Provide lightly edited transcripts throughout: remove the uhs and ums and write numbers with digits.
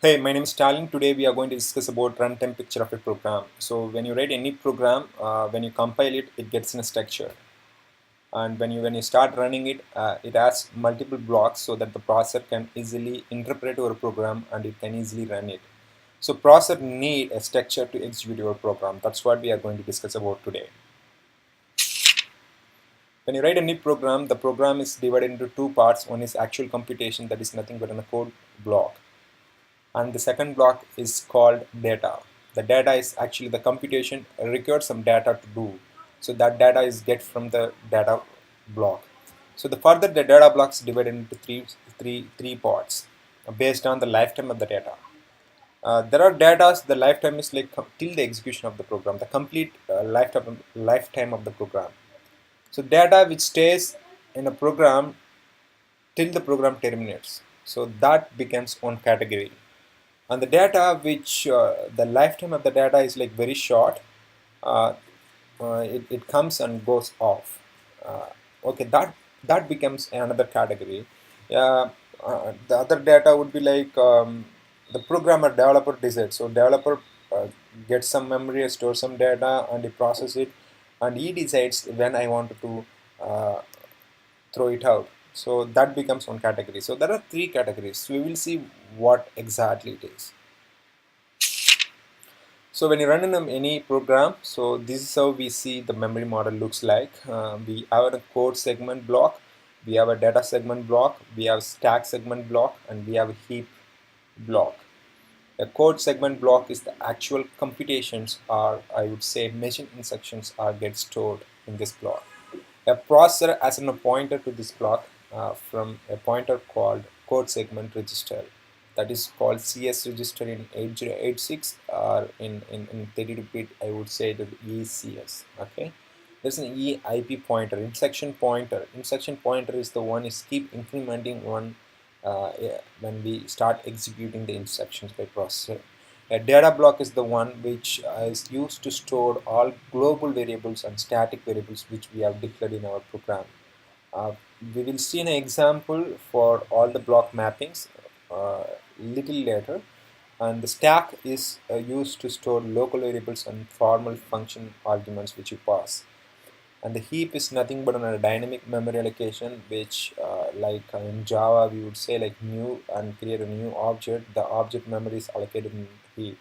Hey, my name is Stalin. Today we are going to discuss about runtime picture of a program. So when you write any program, when you compile it, it gets in a structure, and when you start running it, it has multiple blocks so that the processor can easily interpret your program and it can easily run it. So processor need a structure to execute your program. That's what we are going to discuss about today. When you write any program, the program is divided into two parts. One is actual computation, that is nothing but a code block, and the second block is called data. The data is actually the computation requires some data to do, so that data is get from the data block. So the further the data blocks divided into three parts based on the lifetime of the data. There are data, the lifetime is like till the execution of the program, the complete lifetime of the program. So data which stays in a program till the program terminates, so that becomes one category. And the data which the lifetime of the data is like very short, uh, it comes and goes off. uh, okay, that becomes another category. The other data would be like the programmer developer decides. So developer uh, gets some memory, stores some data, and he processes it, and he decides when I want to uh, throw it out. So that becomes one category. So there are three categories. We will see what exactly it is. So when you run in any program, so this is how we see the memory model looks like. We have a code segment block, we have a data segment block, we have stack segment block, and we have a heap block. A code segment block is the actual computations, or I would say machine instructions, are get stored in this block. A processor has a pointer to this block from a pointer called code segment register, that is called CS register in 8086, or in 32-bit I would say the ECS. Okay, there's an EIP pointer, instruction pointer. Instruction pointer is the one is keep incrementing one yeah, when we start executing the instructions by processor. A data block is the one which is used to store all global variables and static variables which we have declared in our program. Uh, we will see an example for all the block mappings little later. And the stack is used to store local variables and formal function arguments which you pass. And the heap is nothing but a dynamic memory allocation, which like in Java we would say like new and create a new object. The object memory is allocated in heap.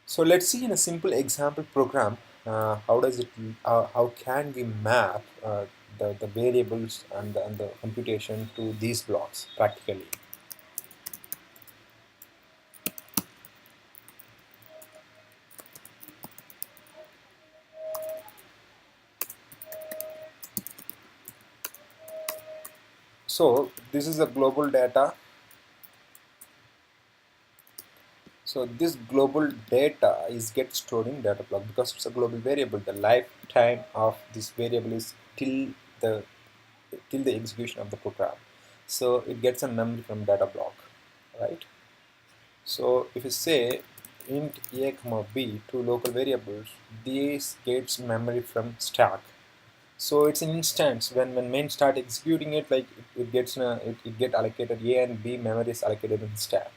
So let's see in a simple example program, how does it, how can we map the variables and the computation to these blocks practically. So this is a global data. So this global data is get stored in data block because it's a global variable. The lifetime of this variable is the till the execution of the program. So it gets a memory from data block, right? So if you say int a comma b, two local variables, these gets memory from stack. So it's an instance when main start executing it, like it gets it get allocated a and b memory is allocated in stack.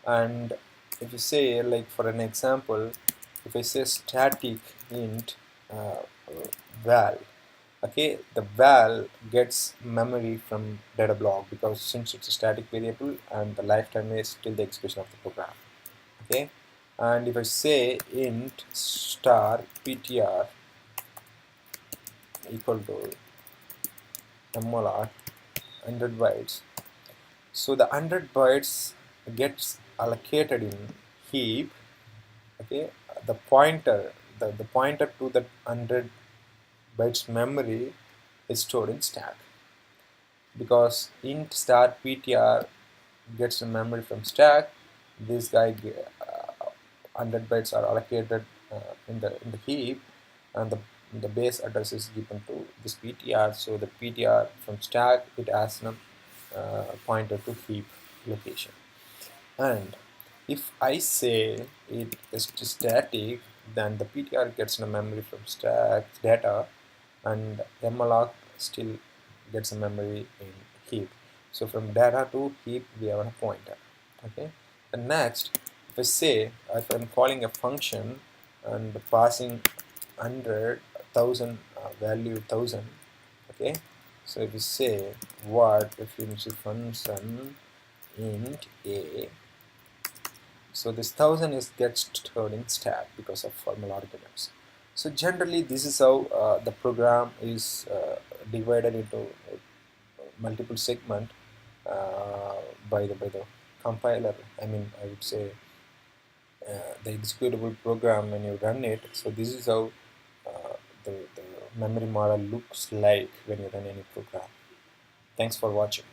And if you say like for an example, if I say static int uh, val, okay, the val gets memory from data block because since it's a static variable and the lifetime is till the execution of the program. Okay, and if I say int star ptr equal to mlr 100 bytes, so the 100 bytes gets allocated in heap. Okay, the pointer, the pointer to the 100 bytes memory is stored in stack because int star ptr gets the memory from stack. This guy 100 bytes are allocated in the heap, and the base address is given to this ptr. So the ptr from stack, it has a pointer to heap location. And if I say it is static, then the ptr gets a memory from stack data, and malloc still gets a memory in heap. So from data to heap we have a pointer. Okay, And next, if I'm calling a function and passing 100, 1000, value 1000, okay. So if we say what if you use function int a, so this 1000 is gets stored in stack because of formal arguments. So generally this is how the program is divided into multiple segment by the compiler. I mean, I would say the executable program when you run it. So this is how the memory model looks like when you run any program. Thanks for watching.